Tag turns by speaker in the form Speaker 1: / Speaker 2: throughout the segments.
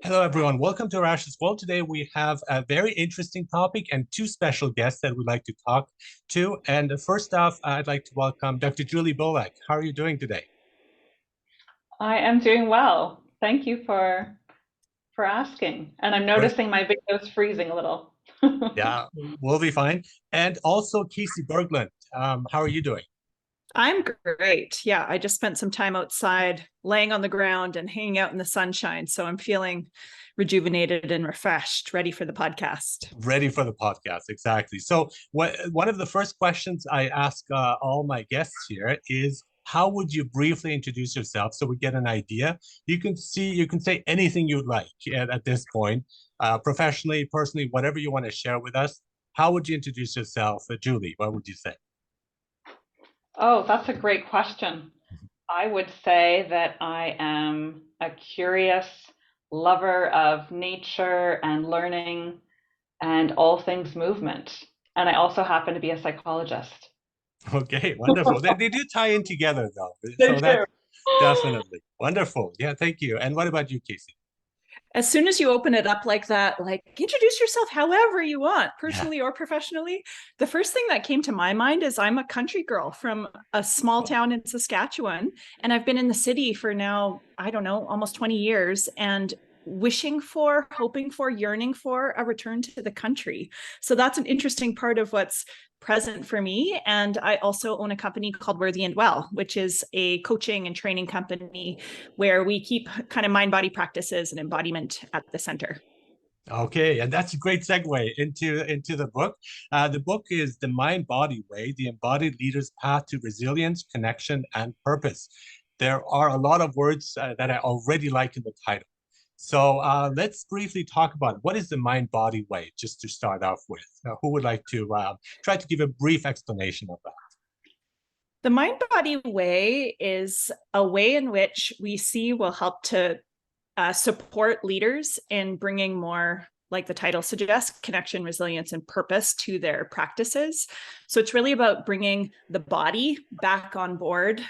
Speaker 1: Hello, everyone. Welcome to Rash's World. Today, we have a very interesting topic and two special guests that we'd like to talk to. And first off, I'd like to welcome Dr. Julie Beaulac. How are you doing today?
Speaker 2: I am doing well. Thank you for asking. And I'm
Speaker 1: Great.
Speaker 2: noticing my video's freezing a little.
Speaker 1: Yeah, we'll be fine. And also Casey Berglund. How are you doing?
Speaker 3: I'm great. Yeah, I just spent some time outside laying on the ground and hanging out in the sunshine. So I'm feeling rejuvenated and refreshed, ready for the podcast.
Speaker 1: Ready for the podcast, exactly. So, one of the first questions I ask all my guests here is, how would you briefly introduce yourself so we get an idea? You can say anything you'd like at this point, professionally, personally, whatever you want to share with us. How would you introduce yourself, Julie? What would you say?
Speaker 2: Oh, that's a great question. I would say that I am a curious lover of nature and learning and all things movement. And I also happen to be a psychologist.
Speaker 1: Okay, wonderful. They do tie in together, though.
Speaker 2: They
Speaker 1: So
Speaker 2: do.
Speaker 1: that's definitely wonderful. Yeah, thank you. And what about you, Casey?
Speaker 3: As soon as you open it up like that, like introduce yourself however you want,
Speaker 1: Yeah.
Speaker 3: personally or professionally, the first thing that came to my mind is I'm a country girl from a small town in Saskatchewan, and I've been in the city for now, I don't know, almost 20 years, and wishing for, hoping for, yearning for a return to the country. So that's an interesting part of what's present for me. And I also own a company called Worthy and Well, which is a coaching and training company where we keep kind of mind body practices and embodiment at the center.
Speaker 1: Okay, and that's a great segue into the book. The book is The Mind Body Way: The Embodied Leader's Path to Resilience, Connection, and Purpose. There are a lot of words that I already like in the title. So let's briefly talk about what is the mind body way, just to start off with. Who would like to try to give a brief explanation of that?
Speaker 3: The mind body way is a way in which we see will help to support leaders in bringing more, like the title suggests, connection, resilience, and purpose to their practices. So it's really about bringing the body back on board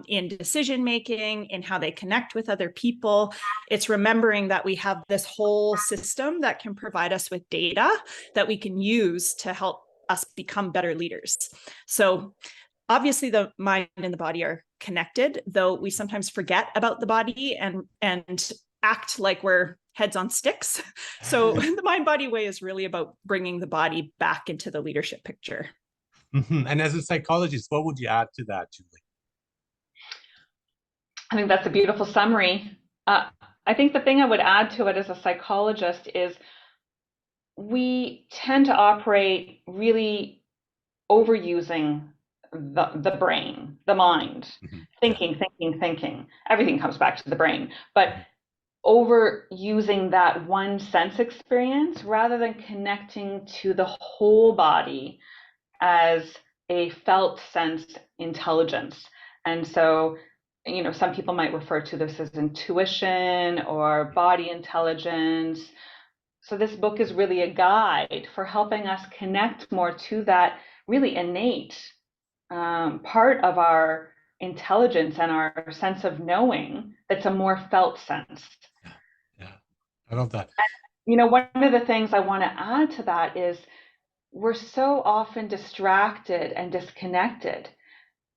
Speaker 3: in decision making, in how they connect with other people. It's remembering that we have this whole system that can provide us with data that we can use to help us become better leaders. So obviously the mind and the body are connected, though we sometimes forget about the body and act like we're heads on sticks. So the mind body way is really about bringing the body back into the leadership picture.
Speaker 1: And as a psychologist, what would you add to that, Julie?
Speaker 2: I think that's a beautiful summary. I think the thing I would add to it as a psychologist is we tend to operate really overusing the brain, the mind,
Speaker 1: Yeah.
Speaker 2: thinking. Everything comes back to the brain, but
Speaker 1: Mhm.
Speaker 2: overusing that one sense experience rather than connecting to the whole body as a felt sense intelligence. And so, some people might refer to this as intuition or body intelligence. So this book is really a guide for helping us connect more to that really innate part of our intelligence and our sense of knowing that's a more felt sense.
Speaker 1: Yeah. Yeah. I love that.
Speaker 2: One of the things I want to add to that is we're so often distracted and disconnected.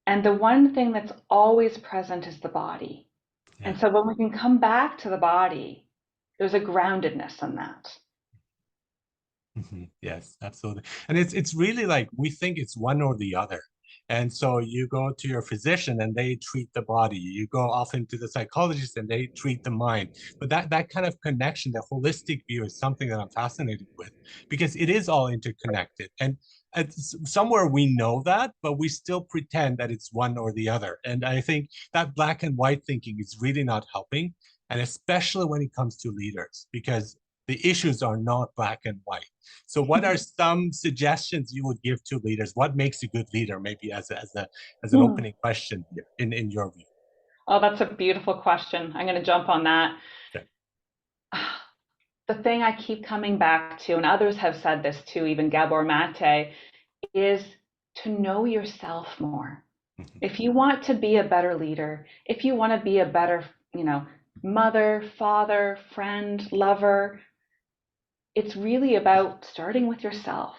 Speaker 2: And the one thing that's always present is the body.
Speaker 1: Yeah.
Speaker 2: And so when we can come back to the body, there's a groundedness in that.
Speaker 1: Yes, absolutely. And it's really like we think it's one or the other. And so you go to your physician and they treat the body. You go often to the psychologist and they treat the mind. But that kind of connection, the holistic view is something that I'm fascinated with because it is all interconnected. And somewhere we know that, but we still pretend that it's one or the other. And I think that black and white thinking is really not helping. And especially when it comes to leaders, because the issues are not black and white. So, what are some suggestions you would give to leaders? What makes a good leader? Maybe as an
Speaker 2: Hmm.
Speaker 1: opening question in your view.
Speaker 2: Oh, that's a beautiful question. I'm going to jump on that.
Speaker 1: Okay.
Speaker 2: The thing I keep coming back to, and others have said this too, even Gabor Mate, is to know yourself more.
Speaker 1: Mhm.
Speaker 2: If you want to be a better leader, if you want to be a better, you know, mother, father, friend, lover. It's really about starting with yourself,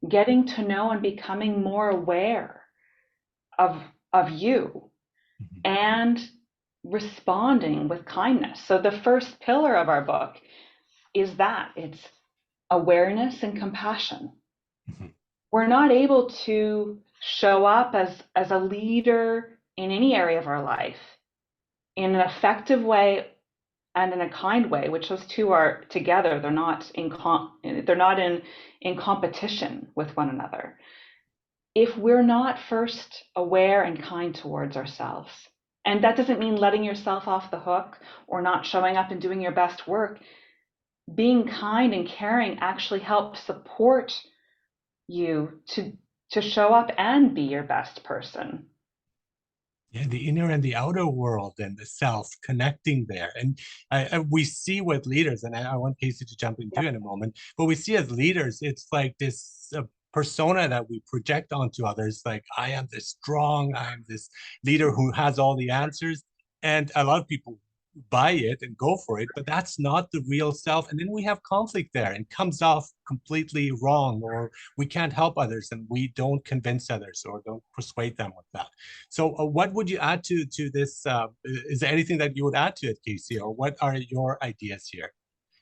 Speaker 2: getting to know and becoming more aware of, of you,
Speaker 1: Mhm.
Speaker 2: and responding with kindness. So the first pillar of our book is that it's awareness and compassion.
Speaker 1: Mhm.
Speaker 2: We're not able to show up as a leader in any area of our life in an effective way and in a kind way, which those two are together. They're not in competition with one another. If we're not first aware and kind towards ourselves, and that doesn't mean letting yourself off the hook or not showing up and doing your best work. Being kind and caring actually helps support you to show up and be your best person.
Speaker 1: Yeah, the inner and the outer world and the self connecting there. And we see with leaders, and I want Casey to jump into in a moment, but we see as leaders, it's like this persona that we project onto others. Like, I am this strong, I am this leader who has all the answers. And a lot of people buy it and go for it, but that's not the real self. And then we have conflict there and comes off completely wrong, or we can't help others and we don't convince others or don't persuade them with that. So, what would you add to this? Is there anything that you would add to it, Casey, or what are your ideas here?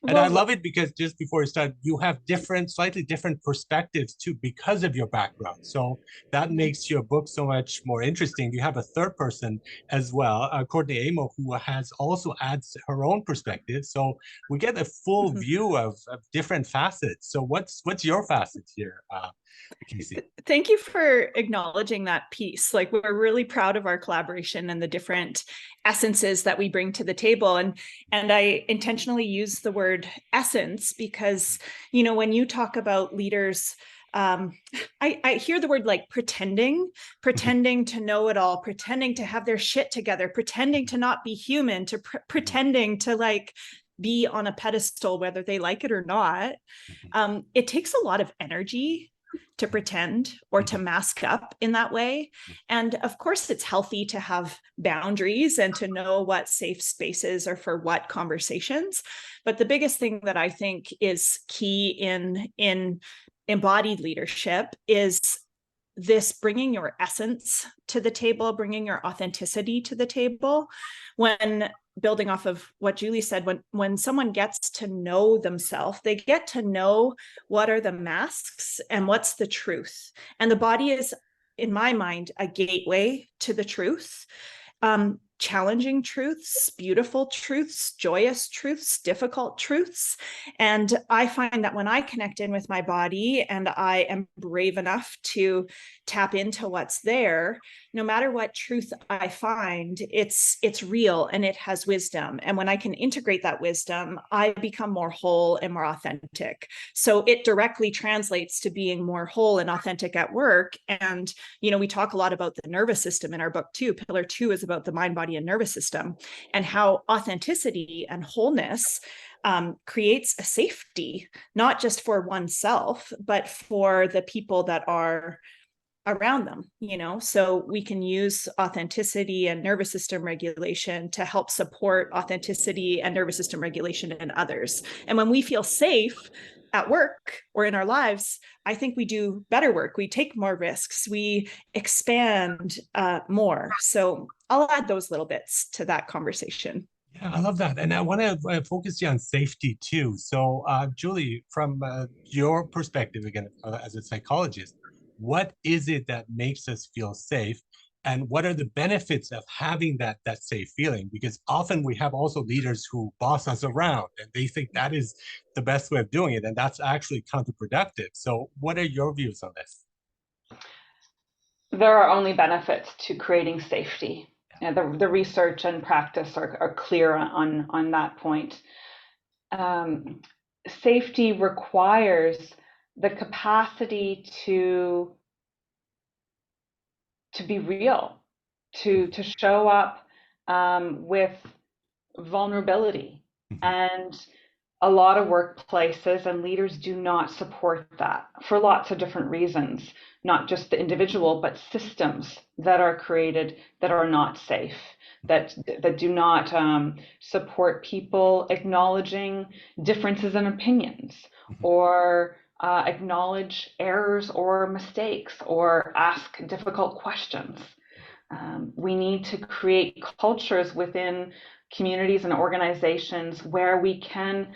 Speaker 1: And I
Speaker 3: Well,
Speaker 1: love it because just before we start, you have different, slightly different perspectives too, because of your background. So that makes your book so much more interesting. You have a third person as well, Courtney Amo, who has also adds her own perspective. So we get a full view of different facets. So what's your facet here, Casey?
Speaker 3: thank you for acknowledging that piece. Like, we're really proud of our collaboration and the different essences that we bring to the table. And I intentionally use the word essence because, when you talk about leaders, I hear the word like pretending to know it all, pretending to have their shit together, pretending to not be human, to pretending to like be on a pedestal, whether they like it or not. It takes a lot of energy to pretend or to mask up in that way. And of course, it's healthy to have boundaries and to know what safe spaces are for what conversations. But the biggest thing that I think is key in embodied leadership is this bringing your essence to the table, bringing your authenticity to the table. When building off of what Julie said, when someone gets to know themselves, they get to know what are the masks and what's the truth. And the body is, in my mind, a gateway to the truth. Challenging truths, beautiful truths, joyous truths, difficult truths. And I find that when I connect in with my body and I am brave enough to tap into what's there, no matter what truth I find, it's real and it has wisdom. And when I can integrate that wisdom, I become more whole and more authentic. So it directly translates to being more whole and authentic at work. And we talk a lot about the nervous system in our book too. Pillar 2 is about the mind, body, and nervous system, and how authenticity and wholeness creates a safety, not just for oneself, but for the people that are around them. So we can use authenticity and nervous system regulation to help support authenticity and nervous system regulation in others. And when we feel safe at work or in our lives, I think we do better work. We take more risks. We expand more. So I'll add those little bits to that conversation.
Speaker 1: Yeah, I love that. And I want to focus you on safety too. So, Julie, from your perspective, again, as a psychologist, what is it that makes us feel safe? And what are the benefits of having that safe feeling? Because often we have also leaders who boss us around and they think that is the best way of doing it. And that's actually counterproductive. So what are your views on this?
Speaker 2: There are only benefits to creating safety. The research and practice are clear on that point. Um, Safety requires the capacity to be real, to show up with vulnerability
Speaker 1: Mhm.
Speaker 2: and a lot of workplaces and leaders do not support that for lots of different reasons, not just the individual, but systems that are created that are not safe, that do not support people acknowledging differences in opinions, or acknowledge errors or mistakes, or ask difficult questions. We need to create cultures within communities and organizations where we can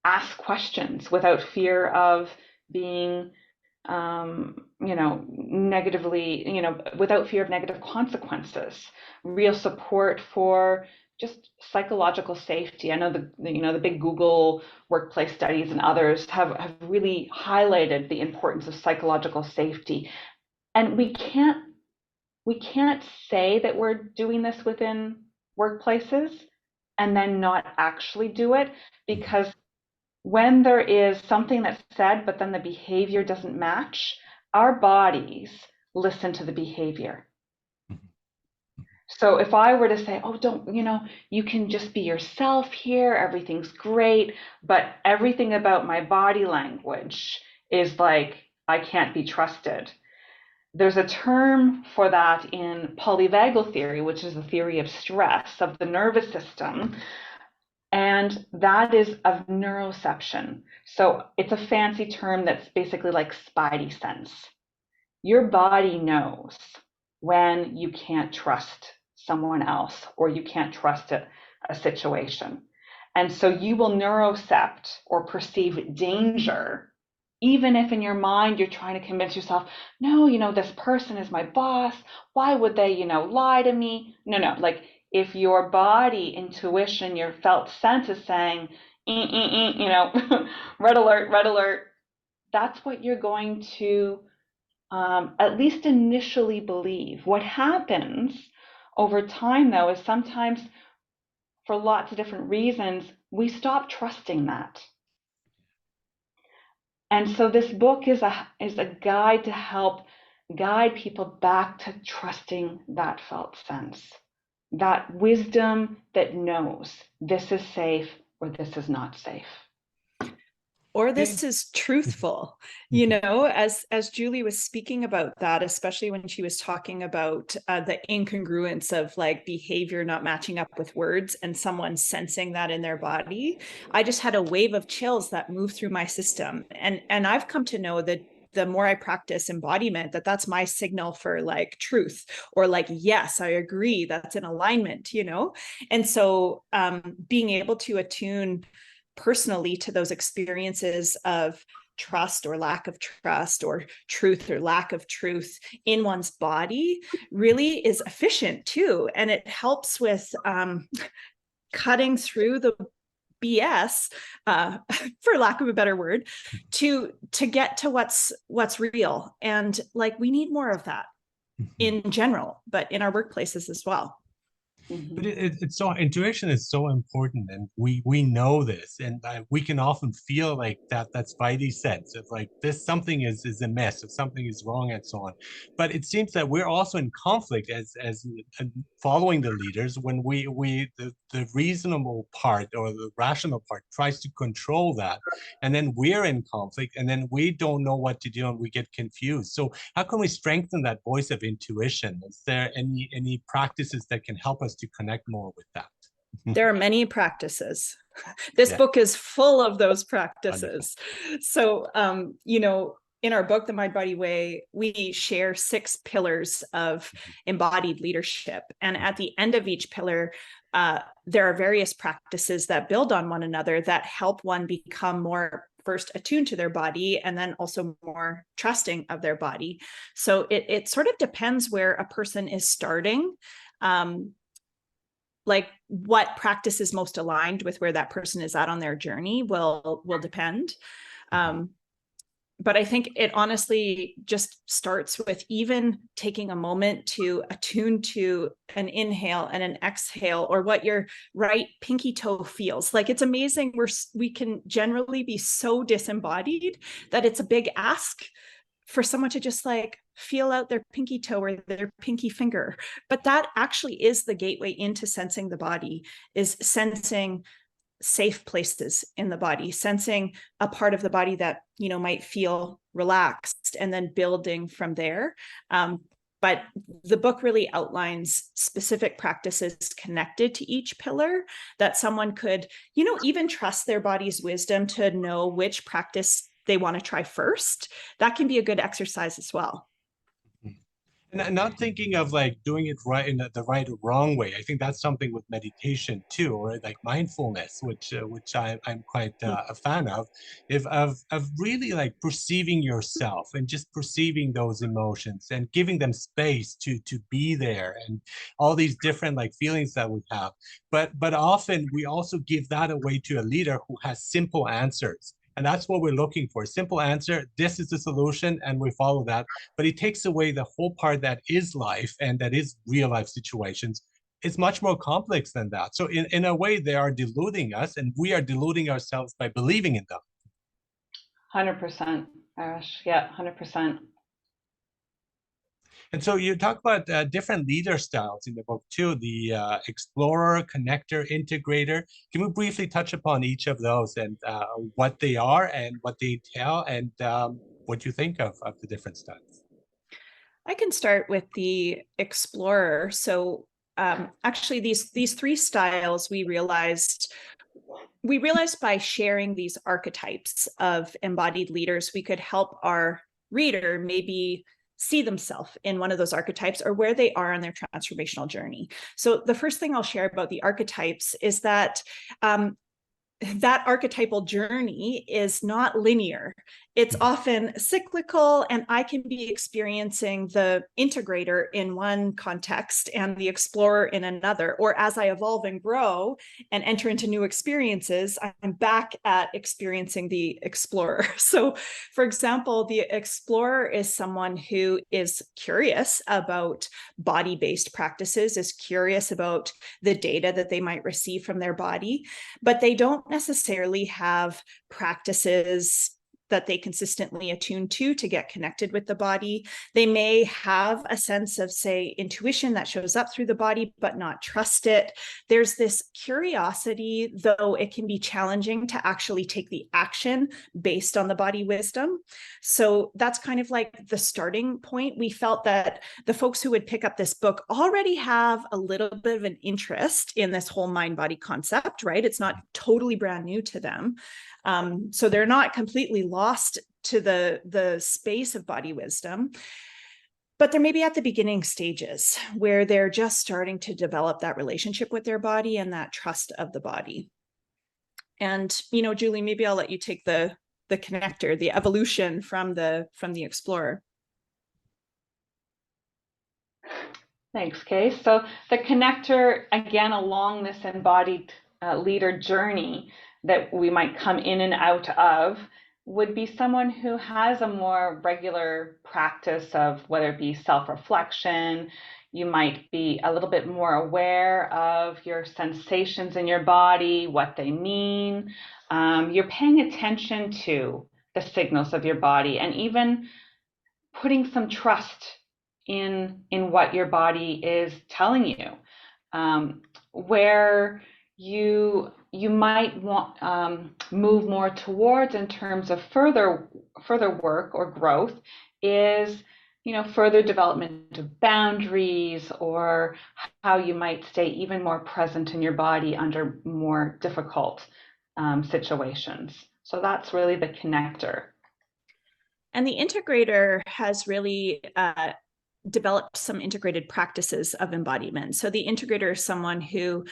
Speaker 2: ask questions without fear of being, negatively, without fear of negative consequences. Real support for just psychological safety. I know the big Google workplace studies and others have really highlighted the importance of psychological safety. And we can't say that we're doing this within workplaces and then not actually do it, because when there is something that's said but then the behavior doesn't match, our bodies listen to the behavior. So if I were to say, oh, don't, you can just be yourself here, everything's great, but everything about my body language is like, I can't be trusted. There's a term for that in polyvagal theory, which is the theory of stress of the nervous system, and that is of neuroception. So it's a fancy term that's basically like spidey sense. Your body knows when you can't trust someone else or you can't trust a situation. And so you will neurocept or perceive danger, even if in your mind you're trying to convince yourself, no, this person is my boss. Why would they, lie to me? No. Like, if your body intuition, your felt sense is saying, red alert, that's what you're going to at least initially believe. What happens over time, though, is sometimes for lots of different reasons, we stop trusting that. And so this book is a guide to help guide people back to trusting that felt sense, that wisdom that knows this is safe or this is not safe.
Speaker 3: Or this is truthful, as Julie was speaking about that, especially when she was talking about the incongruence of like behavior not matching up with words and someone sensing that in their body. I just had a wave of chills that moved through my system. And I've come to know that the more I practice embodiment, that's my signal for like truth, or like, yes, I agree, that's in alignment, And so being able to attune personally to those experiences of trust or lack of trust, or truth or lack of truth in one's body, really is efficient too. And it helps with cutting through the BS, for lack of a better word, to get to what's real. And like, we need more of that in general, but in our workplaces as well.
Speaker 1: But it's so, intuition is so important, and we know this, and we can often feel like that spidey sense of like this, something is amiss, if something is wrong, and so on. But it seems that we're also in conflict as following the leaders, when the reasonable part or the rational part tries to control that, and then we're in conflict, and then we don't know what to do, and we get confused. So how can we strengthen that voice of intuition? Is there any practices that can help us to connect more with that?
Speaker 3: There are many practices. This book is full of those practices. Wonderful. So, in our book, The Mind Body Way, we share 6 pillars of embodied leadership. And at the end of each pillar, there are various practices that build on one another that help one become more first attuned to their body, and then also more trusting of their body. So it sort of depends where a person is starting. Like what practice is most aligned with where that person is at on their journey will depend. But I think it honestly just starts with even taking a moment to attune to an inhale and an exhale, or what your right pinky toe feels like. It's amazing. We can generally be so disembodied that it's a big ask for someone to just like feel out their pinky toe or their pinky finger. But that actually is the gateway into sensing the body, is sensing safe places in the body, sensing a part of the body that, might feel relaxed, and then building from there. But the book really outlines specific practices connected to each pillar that someone could, even trust their body's wisdom to know which practice they want to try first. That can be a good exercise as well.
Speaker 1: And not thinking of like doing it right in the right or wrong way. I think that's something with meditation too, or like mindfulness, which I'm quite a fan of, if of really like perceiving yourself and just perceiving those emotions and giving them space to be there, and all these different like feelings that we have. But often we also give that away to a leader who has simple answers. And that's what we're looking for. Simple answer, this is the solution, and we follow that. But it takes away the whole part that is life and that is real life situations. It's much more complex than that. So in a way, they are deluding us, and we are deluding ourselves by believing in them.
Speaker 2: 100%, Arash. Yeah, 100%.
Speaker 1: And so you talk about different leader styles in the book too, the explorer, connector, integrator. Can we briefly touch upon each of those and what they are and what they entail, and what you think of the different styles?
Speaker 3: I can start with the explorer. So actually these three styles we realized by sharing these archetypes of embodied leaders, we could help our reader maybe see themselves in one of those archetypes or where they are on their transformational journey. So the first thing I'll share about the archetypes is that that archetypal journey is not linear. It's often cyclical, and I can be experiencing the integrator in one context and the explorer in another. Or as I evolve and grow and enter into new experiences, I'm back at experiencing the explorer. So, for example, the explorer is someone who is curious about body-based practices, is curious about the data that they might receive from their body, but they don't necessarily have practices that they consistently attune to get connected with the body. They may have a sense of, say, intuition that shows up through the body, but not trust it. There's this curiosity, though it can be challenging to actually take the action based on the body wisdom. So that's kind of like the starting point. We felt that the folks who would pick up this book already have a little bit of an interest in this whole mind-body concept, right? It's not totally brand new to them. So they're not completely lost to the space of body wisdom, but they're maybe at the beginning stages where they're just starting to develop that relationship with their body and that trust of the body. And, Julie, maybe I'll let you take the connector, the evolution from the explorer.
Speaker 2: Thanks, Kay. So the connector, again, along this embodied leader journey that we might come in and out of, would be someone who has a more regular practice of whether it be self-reflection. You might be a little bit more aware of your sensations in your body, what they mean. You're paying attention to the signals of your body, and even putting some trust in what your body is telling you, where you might want move more towards in terms of further work or growth is further development of boundaries, or how you might stay even more present in your body under more difficult situations. So that's really the connector.
Speaker 3: And the integrator has really developed some integrated practices of embodiment. So the integrator is someone who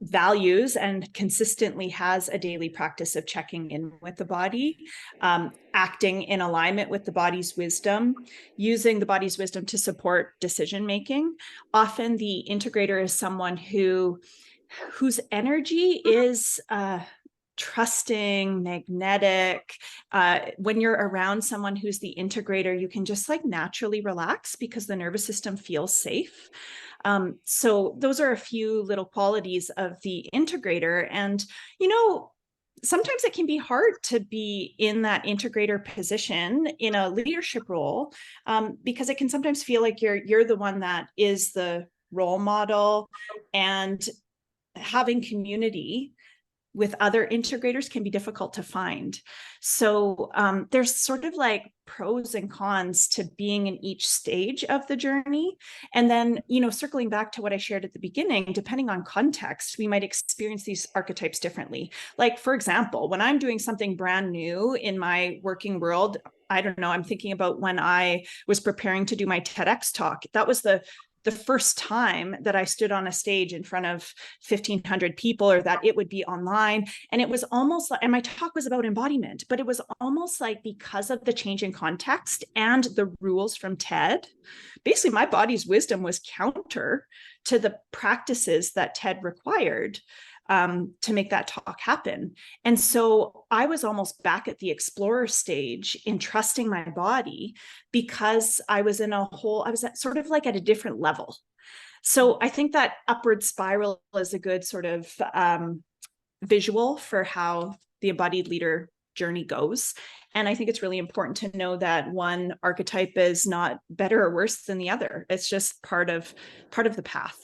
Speaker 3: values and consistently has a daily practice of checking in with the body, acting in alignment with the body's wisdom, using the body's wisdom to support decision making. Often the integrator is someone whose energy is trusting, magnetic. When you're around someone who's the integrator, you can just like naturally relax because the nervous system feels safe. So those are a few little qualities of the integrator. And, sometimes it can be hard to be in that integrator position in a leadership role, because it can sometimes feel like you're the one that is the role model, and having community with other integrators can be difficult to find. So there's sort of like pros and cons to being in each stage of the journey. And then, circling back to what I shared at the beginning, depending on context, we might experience these archetypes differently. Like, for example, when I'm doing something brand new in my working world, I don't know, I'm thinking about when I was preparing to do my TEDx talk. That was the first time that I stood on a stage in front of 1,500 people, or that it would be online. And it was almost like, and my talk was about embodiment, but it was almost like, because of the change in context and the rules from TED, basically my body's wisdom was counter to the practices that TED required to make that talk happen. And so I was almost back at the explorer stage in trusting my body, because I was sort of like at a different level. So I think that upward spiral is a good sort of visual for how the embodied leader journey goes. And I think it's really important to know that one archetype is not better or worse than the other. It's just part of the path.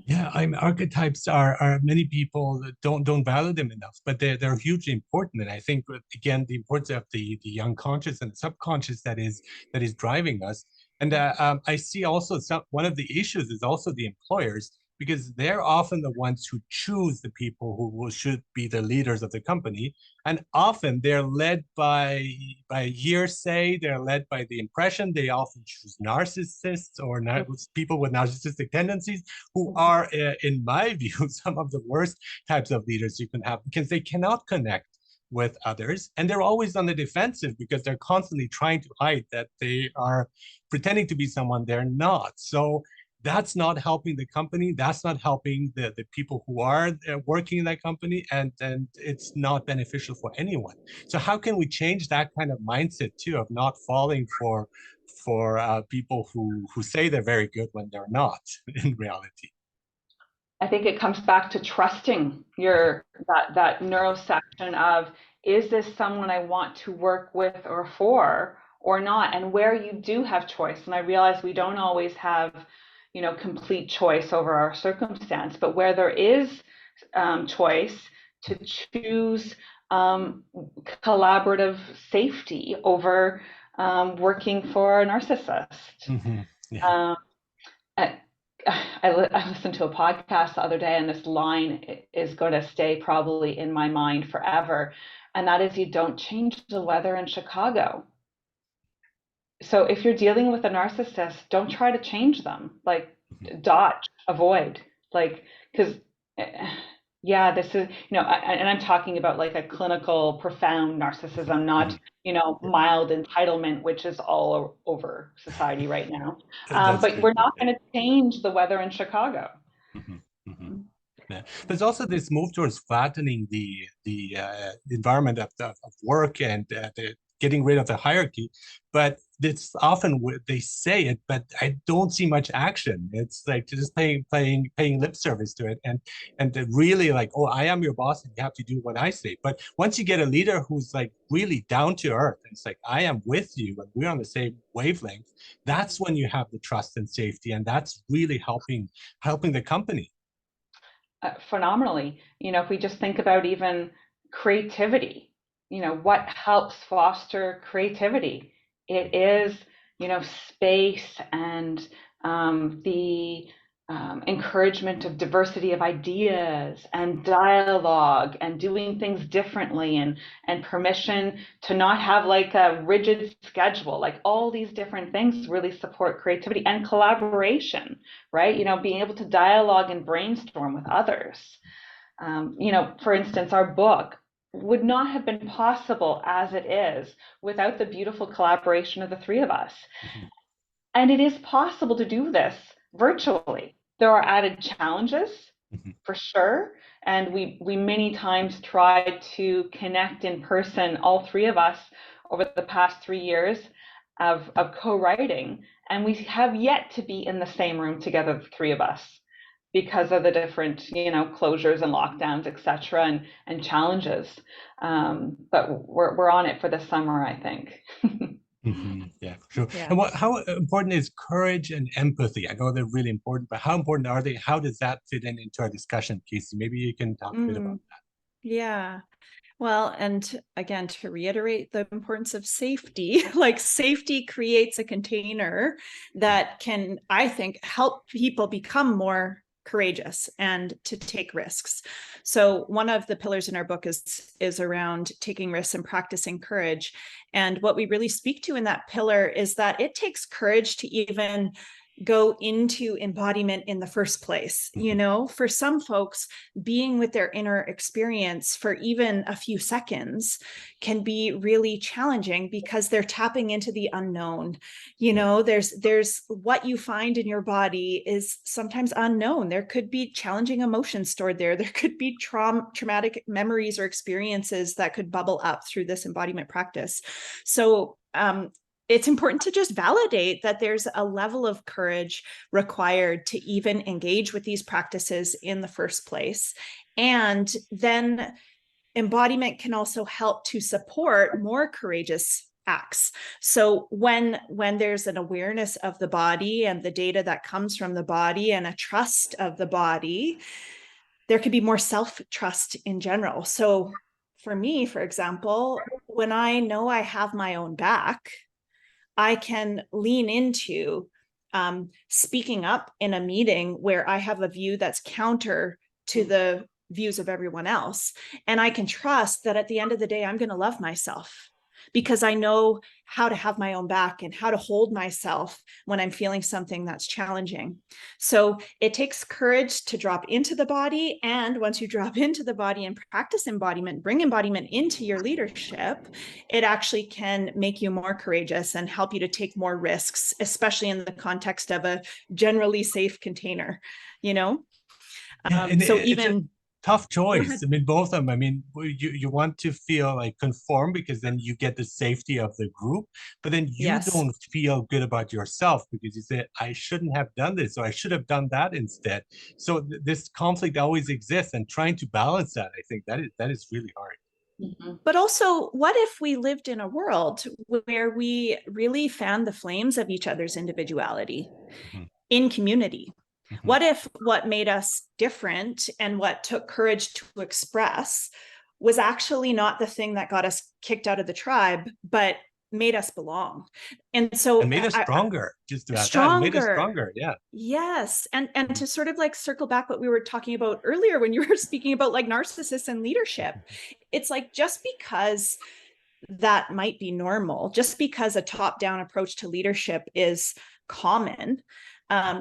Speaker 1: Yeah, archetypes are many people don't value them enough, but they're hugely important. And I think, again, the importance of the unconscious and the subconscious that is driving us. And I see also one of the issues is also the employers, because they're often the ones who choose the people who should be the leaders of the company. And often they're led by hearsay, they're led by the impression. They often choose narcissists or people with narcissistic tendencies, who are, in my view, some of the worst types of leaders you can have, because they cannot connect with others, and they're always on the defensive because they're constantly trying to hide that they are pretending to be someone they're not. So that's not helping the company. That's not helping the people who are working in that company, and it's not beneficial for anyone. So how can we change that kind of mindset too, of not falling for people who say they're very good when they're not in reality?
Speaker 2: I think it comes back to trusting that neurosection of, is this someone I want to work with or for or not, and where you do have choice. And I realize we don't always have, complete choice over our circumstance, but where there is choice, to choose collaborative safety over working for a narcissist.
Speaker 1: Mm-hmm. Yeah.
Speaker 2: I, I listened to a podcast the other day, and this line is going to stay probably in my mind forever. And that is, you don't change the weather in Chicago. So if you're dealing with a narcissist, don't try to change them. Like, dodge, avoid, like, because yeah, this is, and I'm talking about like a clinical, profound narcissism, not, mild entitlement, which is all over society right now.
Speaker 1: That's
Speaker 2: But
Speaker 1: true.
Speaker 2: we're not going to change the weather in Chicago.
Speaker 1: Mm-hmm. Mm-hmm. Yeah. There's also this move towards flattening the environment of work, and getting rid of the hierarchy. But it's often they say it, but I don't see much action. It's like just paying lip service to it, and really like, oh, I am your boss, and you have to do what I say. But once you get a leader who's like really down to earth, and it's like, I am with you, and we're on the same wavelength, that's when you have the trust and safety, and that's really helping the company.
Speaker 2: Phenomenally. If we just think about even creativity, what helps foster creativity? It is, space and the encouragement of diversity of ideas and dialogue and doing things differently, and permission to not have like a rigid schedule. Like, all these different things really support creativity and collaboration, right? Being able to dialogue and brainstorm with others. For instance, our book would not have been possible as it is without the beautiful collaboration of the three of us.
Speaker 1: Mm-hmm.
Speaker 2: And it is possible to do this virtually. There are added challenges,
Speaker 1: Mm-hmm.
Speaker 2: for sure. And we many times tried to connect in person, all three of us, over the past 3 years of co-writing. And we have yet to be in the same room together, the three of us, because of the different, closures and lockdowns, et cetera, and challenges. But we're on it for the summer, I think.
Speaker 1: Yeah, sure.
Speaker 3: Yeah.
Speaker 1: And how important is courage and empathy? I know they're really important, but how important are they? How does that fit into our discussion, Casey? Maybe you can talk a bit about
Speaker 3: Mm, yeah. Well, and again, to reiterate the importance of safety, like safety creates a container that can, I think, help people become more courageous and to take risks. So one of the pillars in our book is around taking risks and practicing courage. And what we really speak to in that pillar is that it takes courage to even go into embodiment in the first place. You
Speaker 1: that.
Speaker 3: know, for some folks, being with their inner experience for even a few seconds can be really challenging because they're tapping into the unknown. You know, there's what you find in your body is sometimes unknown. There could be challenging emotions stored there. There could be traumatic memories or experiences that could bubble up through this embodiment practice. So it's important to just validate that there's a level of courage required to even engage with these practices in the first place. And then embodiment can also help to support more courageous acts. So when there's an awareness of the body and the data that comes from the body and a trust of the body, there could be more self-trust in general. So for me, for example, when I know I have my own back, I can lean into speaking up in a meeting where I have a view that's counter to the views of everyone else. And I can trust that at the end of the day, I'm going to love myself because I know how to have my own back and how to hold myself when I'm feeling something that's challenging. So it takes courage to drop into the body. And once you drop into the body and practice embodiment, bring embodiment into your leadership, it actually can make you more courageous and help you to take more risks, especially in the context of a generally safe container, you know?
Speaker 1: Yeah, and
Speaker 3: So
Speaker 1: it's a
Speaker 3: even,
Speaker 1: tough
Speaker 3: go
Speaker 1: choice.
Speaker 3: ahead.
Speaker 1: I mean, both of them. I mean, you want to feel like conform because then you get the safety of the group, but then you
Speaker 3: Yes.
Speaker 1: don't feel good about yourself because you say, I shouldn't have done this, or I should have done that instead. So this conflict always exists, and trying to balance that, I think that is really hard.
Speaker 2: Mhm.
Speaker 3: But also, what if we lived in a world where we really fanned the flames of each other's individuality
Speaker 1: Mhm,
Speaker 3: in community?
Speaker 1: mhm.
Speaker 3: What if what made us different and what took courage to express was actually not the thing that got us kicked out of the tribe, but made us belong? And
Speaker 1: And
Speaker 3: so
Speaker 1: made us stronger. Just to add that, it made us
Speaker 3: stronger.
Speaker 1: stronger. Yeah.
Speaker 3: Yes. And
Speaker 1: Mhm,
Speaker 3: to sort of like circle back what we were talking about earlier when you were speaking about like narcissists and leadership, it's like just because that might be normal, just because a top down approach to leadership is common,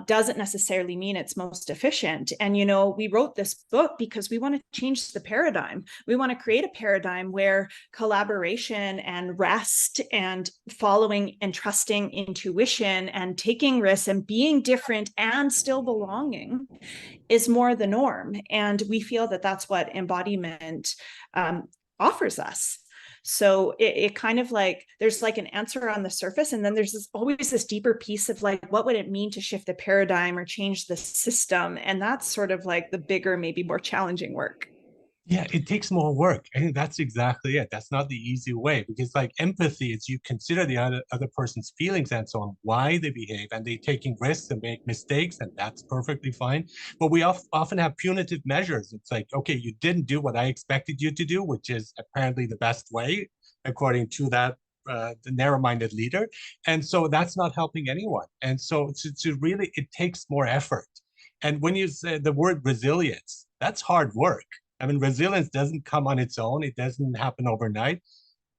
Speaker 3: doesn't necessarily mean it's most efficient. And, you know, we wrote this book because we want to change the paradigm. We want to create a paradigm where collaboration and rest and following and trusting intuition and taking risks and being different and still belonging is more the norm. And we feel that that's what embodiment offers us. So it kind of like there's like an answer on the surface, and then there's always this deeper piece of like, what would it mean to shift the paradigm or change the system? And that's sort of like the bigger, maybe more challenging work.
Speaker 1: Yeah, it takes more work. I think that's exactly it. That's not the easy way because, like, empathy is you consider the other person's feelings and so on, why they behave, and they taking risks and make mistakes, and that's perfectly fine. But we often have punitive measures. It's like, okay, you didn't do what I expected you to do, which is apparently the best way, according to that the narrow-minded leader, and so that's not helping anyone. And so to really, it takes more effort. And when you say the word resilience, that's hard work. I mean, resilience doesn't come on its own. It doesn't happen overnight.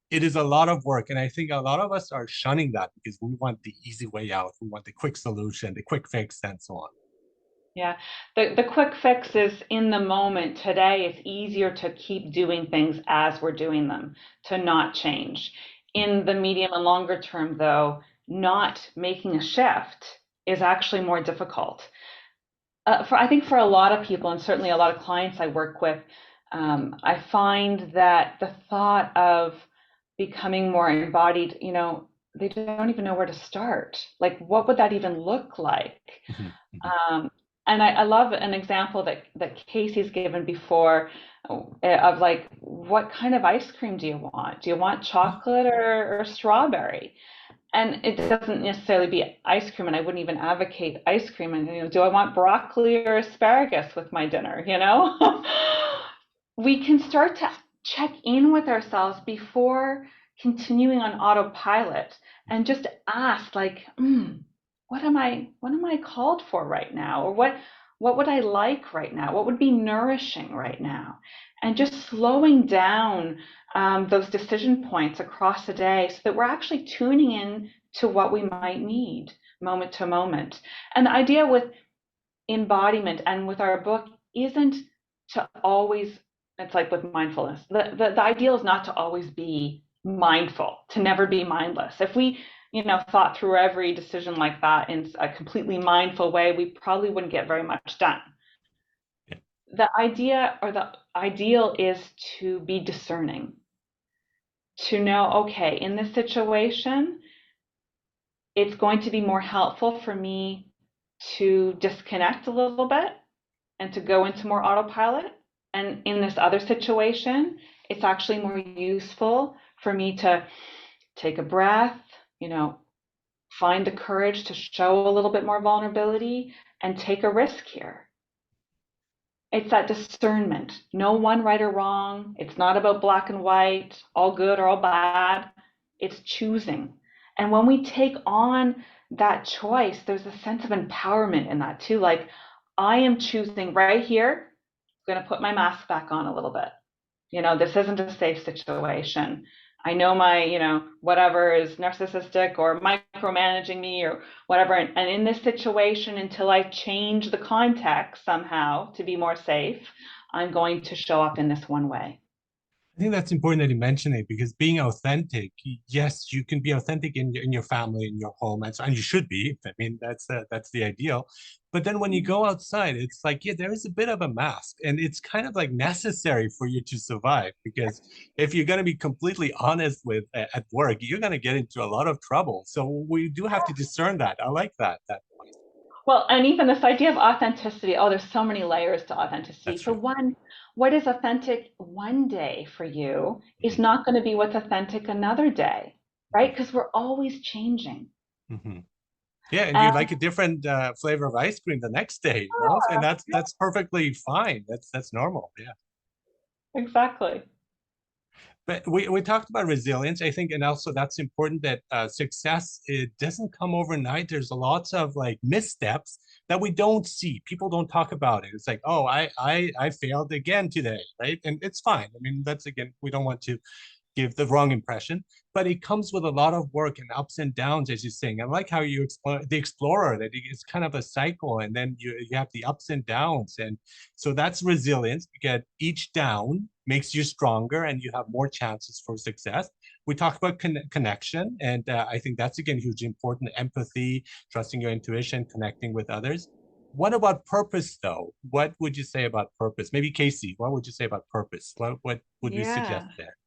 Speaker 1: It is a lot of work. And I think a lot of us are shunning that because we want the easy way out. We want the quick solution, the quick fix, and so on.
Speaker 2: Yeah. The quick fix is in the moment. Today, it's easier to keep doing things as we're doing them, to not change. In the medium and longer term, though, not making a shift is actually more difficult. I think for a lot of people, and certainly a lot of clients I work with, I find that the thought of becoming more embodied, they don't even know where to start. Like, what would that even look like?
Speaker 1: Mhm, mhm.
Speaker 2: Um, and I love an example that Casey's given before of like, what kind of ice cream do you want? Do you want chocolate or strawberry? And it doesn't necessarily be ice cream, and I wouldn't even advocate ice cream. And, do I want broccoli or asparagus with my dinner? We can start to check in with ourselves before continuing on autopilot and just ask, like, what am I called for right now? Or what would I like right now? What would be nourishing right now? And just slowing down those decision points across the day so that we're actually tuning in to what we might need moment to moment. And the idea with embodiment and with our book isn't to always, it's like with mindfulness, the ideal is not to always be mindful, to never be mindless. If we thought through every decision like that in a completely mindful way, we probably wouldn't get very much done.
Speaker 1: Yeah.
Speaker 2: The idea or the ideal is to be discerning, to know, okay, in this situation, it's going to be more helpful for me to disconnect a little bit and to go into more autopilot. And in this other situation, it's actually more useful for me to take a breath, find the courage to show a little bit more vulnerability and take a risk here. It's that discernment. No one right or wrong. It's not about black and white, all good or all bad. It's choosing. And when we take on that choice, there's a sense of empowerment in that too. Like, I am choosing right here, I'm going to put my mask back on a little bit. This isn't a safe situation. I know my, whatever is narcissistic or micromanaging me or whatever. And in this situation, until I change the context somehow to be more safe, I'm going to show up in this one way.
Speaker 1: I think that's important that you mention it, because being authentic, yes, you can be authentic in your family, in your home, and you should be. I mean, that's the ideal. But then when you go outside, it's like, yeah, there is a bit of a mask, and it's kind of like necessary for you to survive. Because if you're going to be completely honest with at work, you're going to get into a lot of trouble. So we do have to discern that. I like that point.
Speaker 2: Well, and even this idea of authenticity, there's so many layers to authenticity.
Speaker 1: That's
Speaker 2: For
Speaker 1: true.
Speaker 2: one, what is authentic one day for you is not going to be what's authentic another day, right? Because we're always changing.
Speaker 1: Mm-hmm. Yeah, and you
Speaker 2: And
Speaker 1: like a different flavor of ice cream the next day, and that's perfectly fine. That's normal. Yeah.
Speaker 2: exactly.
Speaker 1: But we talked about resilience, I think, and also that's important that success, it doesn't come overnight. There's a lots of like missteps that we don't see. People don't talk about it. It's like, oh, I failed again today, right? And it's fine. I mean, that's again, we don't want to give the wrong impression, but it comes with a lot of work and ups and downs, as you're saying. I like how you explore the explorer, that it's kind of a cycle, and then you have the ups and downs. And so that's resilience, because each down makes you stronger and you have more chances for success. We talk about connection, and I think that's again hugely important. Empathy, trusting your intuition, connecting with others. What about purpose, though? What would you say about purpose? Maybe Casey, what would you say about purpose? What would you suggest
Speaker 3: Yeah.
Speaker 1: there?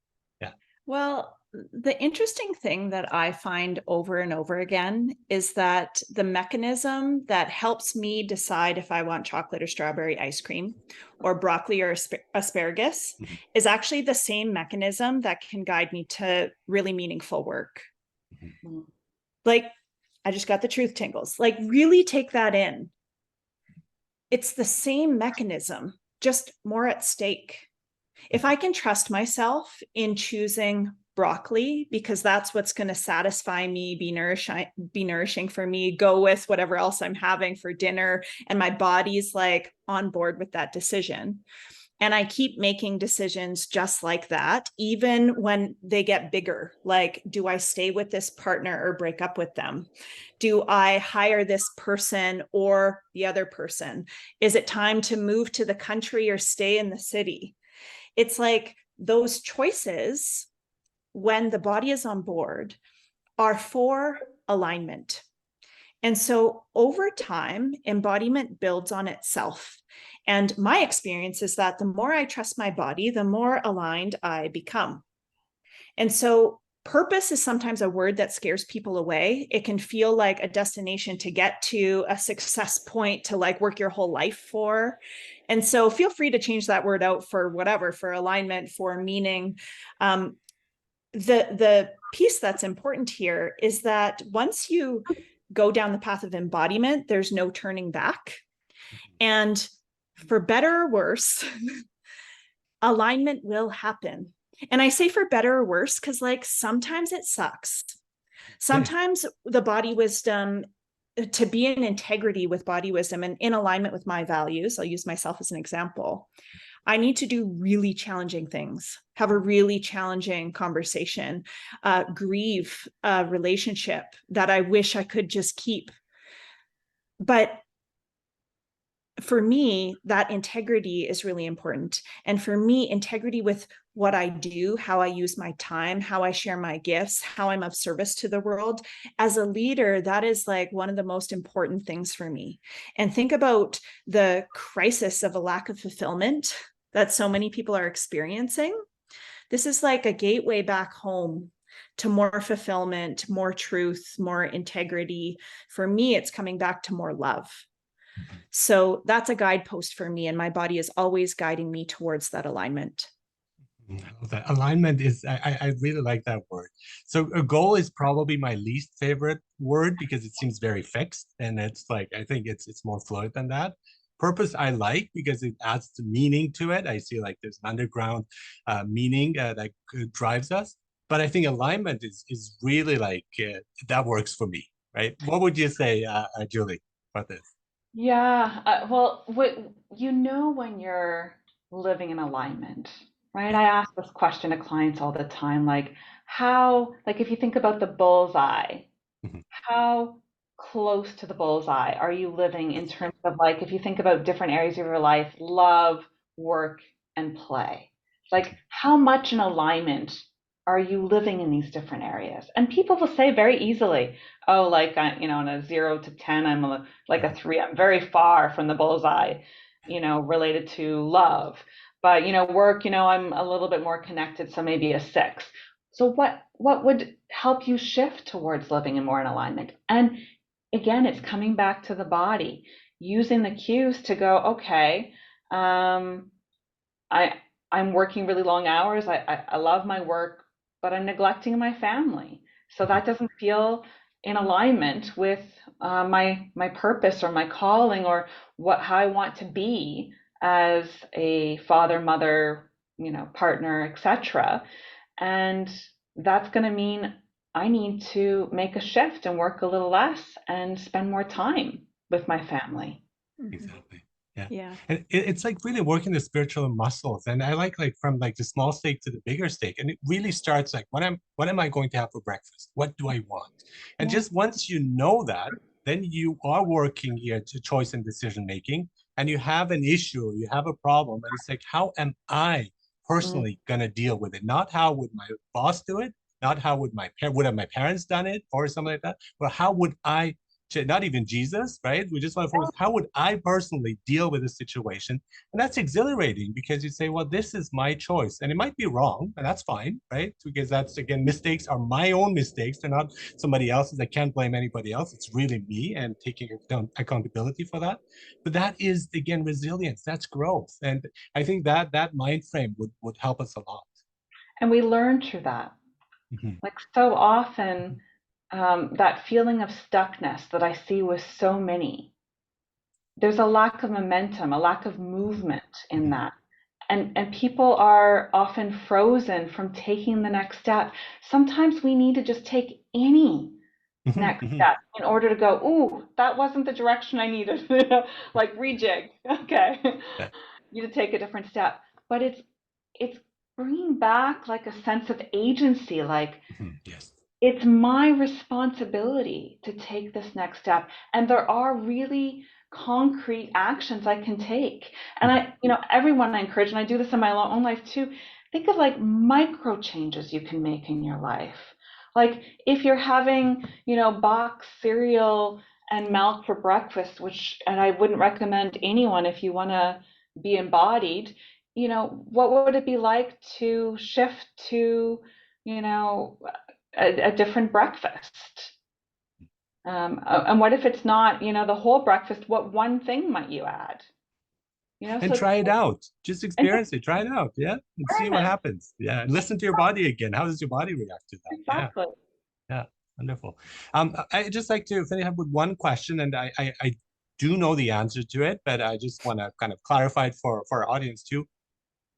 Speaker 1: Yeah.
Speaker 3: Well, the interesting thing that I find over and over again is that the mechanism that helps me decide if I want chocolate or strawberry ice cream or broccoli or asparagus
Speaker 1: Mhm.
Speaker 3: is actually the same mechanism that can guide me to really meaningful work.
Speaker 1: Mhm.
Speaker 3: Like, I just got the truth tingles. Like, really take that in. It's the same mechanism, just more at stake. If I can trust myself in choosing broccoli because that's what's going to satisfy me, be nourishing for me, go with whatever else I'm having for dinner, and my body's like on board with that decision, and I keep making decisions just like that, even when they get bigger, like, do I stay with this partner or break up with them? Do I hire this person or the other person? Is it time to move to the country or stay in the city? It's like those choices, when the body is on board, are for alignment. And so over time, embodiment builds on itself. And my experience is that the more I trust my body, the more aligned I become. And so purpose is sometimes a word that scares people away. It can feel like a destination to get to, a success point to like work your whole life for. And so feel free to change that word out for whatever, for alignment, for meaning. the piece that's important here is that once you go down the path of embodiment, there's no turning back. And for better or worse, alignment will happen. And I say for better or worse because, like, sometimes it sucks. Sometimes the body wisdom, to be in integrity with body wisdom and in alignment with my values, I'll use myself as an example, I need to do really challenging things, have a really challenging conversation, grieve a relationship that I wish I could just keep. But for me, that integrity is really important. And for me, integrity with what I do, how I use my time, how I share my gifts, how I'm of service to the world. As a leader, that is like one of the most important things for me. And think about the crisis of a lack of fulfillment that so many people are experiencing. This is like a gateway back home to more fulfillment, more truth, more integrity. For me, it's coming back to more love. So that's a guidepost for me, and my body is always guiding me towards that alignment.
Speaker 1: That alignment is, I really like that word. So a goal is probably my least favorite word because it seems very fixed, and it's like, I think it's more fluid than that. Purpose I like because it adds the meaning to it. I see like there's an underground meaning that drives us. But I think alignment is really like that works for me, right? What would you say, Julie, about this?
Speaker 2: Yeah, well, you know when you're living in alignment, right? I ask this question to clients all the time, like like if you think about the bullseye,
Speaker 1: Mhm.
Speaker 2: how close to the bullseye are you living in terms of, like, if you think about different areas of your life, love, work, and play, like how much in alignment are you living in these different areas? And people will say very easily, oh, like, on a 0 to 10, I'm like a 3. I'm very far from the bullseye, related to love. But, work, I'm a little bit more connected, so maybe a 6. So what would help you shift towards living in more in alignment? And again, it's coming back to the body, using the cues to go, okay, um, I I'm working really long hours. I love my work, but I'm neglecting my family. So that doesn't feel in alignment with my purpose or my calling, or how I want to be as a father, mother, partner, etc. And that's going to mean I need to make a shift and work a little less and spend more time with my family.
Speaker 1: Exactly. Yeah.
Speaker 3: Yeah.
Speaker 1: And it's like really working the spiritual muscles. And I like from like the small steak to the bigger steak. And it really starts like what am I going to have for breakfast? What do I want? And
Speaker 2: Yeah.
Speaker 1: just once you know that, then you are working here to choice and decision making. And you have an issue, you have a problem. And it's like, how am I
Speaker 2: Mm.
Speaker 1: personally gonna deal with it? Not how would my boss do it, not how would would have my parents done it or something like that, but how would I, not even Jesus, right? We just want to focus, how would I personally deal with a situation? And that's exhilarating because you say, well, this is my choice. And it might be wrong, and that's fine, right? Because that's, again, mistakes are my own mistakes. They're not somebody else's. I can't blame anybody else. It's really me and taking accountability for that. But that is, again, resilience. That's growth. And I think that mind frame would help us a lot.
Speaker 2: And we learn through that.
Speaker 1: Mhm.
Speaker 2: Like so often, that feeling of stuckness that I see with so many, there's a lack of momentum, a lack of movement in
Speaker 1: Mhm.
Speaker 2: that. And people are often frozen from taking the next step. Sometimes we need to just take any
Speaker 1: Mhm.
Speaker 2: next
Speaker 1: Mhm.
Speaker 2: step in order to go, ooh, that wasn't the direction I needed. Like rejig. Okay.
Speaker 1: Yeah.
Speaker 2: You to take a different step. But it's bringing back like a sense of agency, like
Speaker 1: Mhm. Yes.
Speaker 2: it's my responsibility to take this next step. And there are really concrete actions I can take. And
Speaker 1: Mhm.
Speaker 2: everyone I encourage, and I do this in my own life too, think of like micro changes you can make in your life. Like if you're having, box cereal and milk for breakfast, and I wouldn't recommend anyone if you want to be embodied, what would it be like to shift to, you know, a different breakfast? And what if it's not, the whole breakfast? What one thing might you add? You know,
Speaker 1: And
Speaker 2: so
Speaker 1: try it out. Just
Speaker 2: and
Speaker 1: experience it. Try it out. Yeah. And see what
Speaker 2: experiment.
Speaker 1: happens. Yeah. And listen to your body again. How does your body react to that? Yeah.
Speaker 2: Exactly.
Speaker 1: Yeah. Wonderful. I just like to finish up with one question, and I do know the answer to it, but I just want to kind of clarify it for our audience too.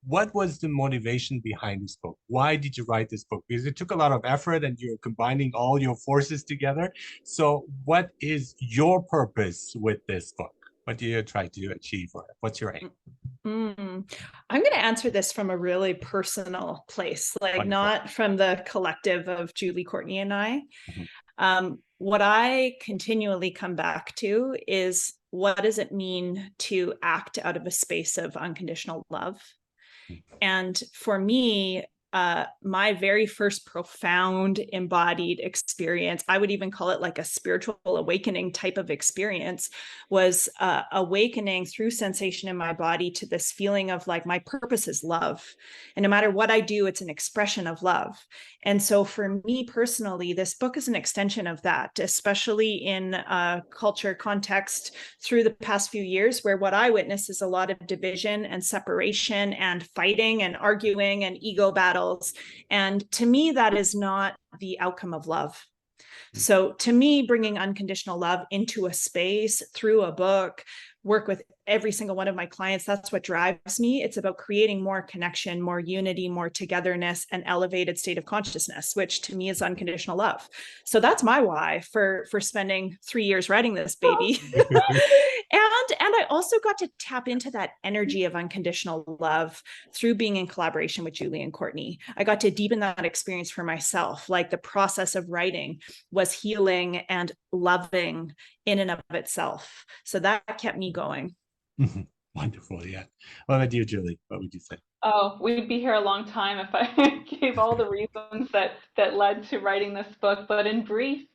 Speaker 1: What was the motivation behind this book? Why did you write this book? Because it took a lot of effort and you're combining all your forces together. So what is your purpose with this book? What do you try to achieve? Or what's your aim?
Speaker 3: I'm going to answer this from a really personal place, like
Speaker 1: Wonderful.
Speaker 3: not from the collective of Julie, Courtney, and I.
Speaker 1: Mhm.
Speaker 3: What I continually come back to is, what does it mean to act out of a space of unconditional love? And for me, my very first profound embodied experience, I would even call it like a spiritual awakening type of experience, was awakening through sensation in my body to this feeling of like, my purpose is love. And no matter what I do, it's an expression of love. And so for me personally, this book is an extension of that, especially in culture context through the past few years, where what I witness is a lot of division and separation and fighting and arguing and ego battles. And to me, that is not the outcome of love. So to me, bringing unconditional love into a space through a book, work with every single one of my clients, that's what drives me. It's about creating more connection, more unity, more togetherness, and elevated state of consciousness, which to me is unconditional love. So that's my why for spending 3 years writing this baby. And I also got to tap into that energy of unconditional love through being in collaboration with Julie and Courtney. I got to deepen that experience for myself. Like, the process of writing was healing and loving in and of itself. So that kept me going.
Speaker 1: Wonderful. Yeah. What about you, Julie? What would you say?
Speaker 2: Oh, we'd be here a long time if I gave all the reasons that led to writing this book. But in brief,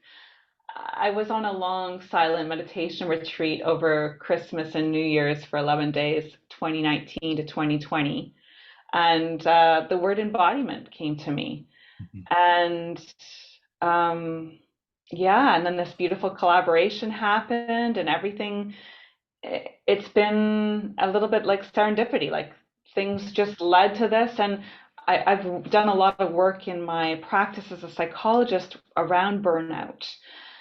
Speaker 2: I was on a long silent meditation retreat over Christmas and New Year's for 11 days, 2019 to 2020. And the word embodiment came to me.
Speaker 1: Mhm.
Speaker 2: And yeah, and then this beautiful collaboration happened, and everything. It's been a little bit like serendipity, like things just led to this. And I've done a lot of work in my practice as a psychologist around burnout.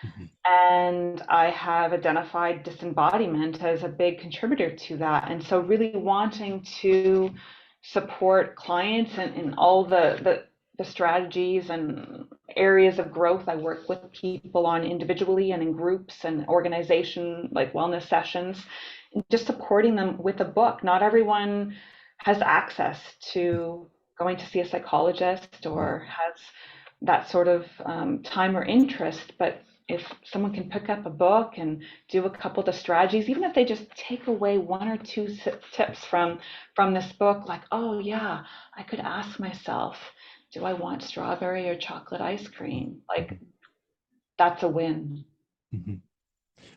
Speaker 1: Mhm.
Speaker 2: And I have identified disembodiment as a big contributor to that. And so, really wanting to support clients in all the strategies and areas of growth. I work with people on individually and in groups and organization, like wellness sessions, just supporting them with a book. Not everyone has access to going to see a psychologist or has that sort of time or interest, but if someone can pick up a book and do a couple of the strategies, even if they just take away one or two tips from this book, like, oh yeah, I could ask myself, do I want strawberry or chocolate ice cream? Like, that's a win.
Speaker 1: Mhm.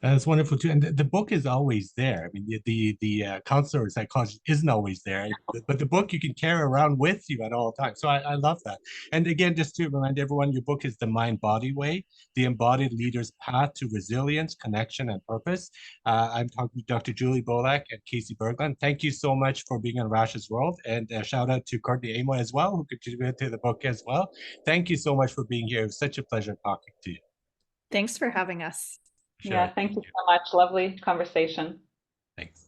Speaker 1: That's wonderful too. And the book is always there. I mean, the counselor or psychologist isn't always there, but the book you can carry around with you at all times. So I love that. And again, just to remind everyone, your book is The Mind Body Way, The Embodied Leader's Path to Resilience, Connection, and Purpose. I'm talking to Dr. Julie Beaulac and Casey Berglund. Thank you so much for being on Rash's World. And shout out to Courtney Amo as well, who contributed to the book as well. Thank you so much for being here. It was such a pleasure talking to you.
Speaker 3: Thanks for having us.
Speaker 1: Sure.
Speaker 2: Yeah, thank
Speaker 1: Thank
Speaker 2: you
Speaker 1: you.
Speaker 2: so much. Lovely conversation.
Speaker 1: Thanks.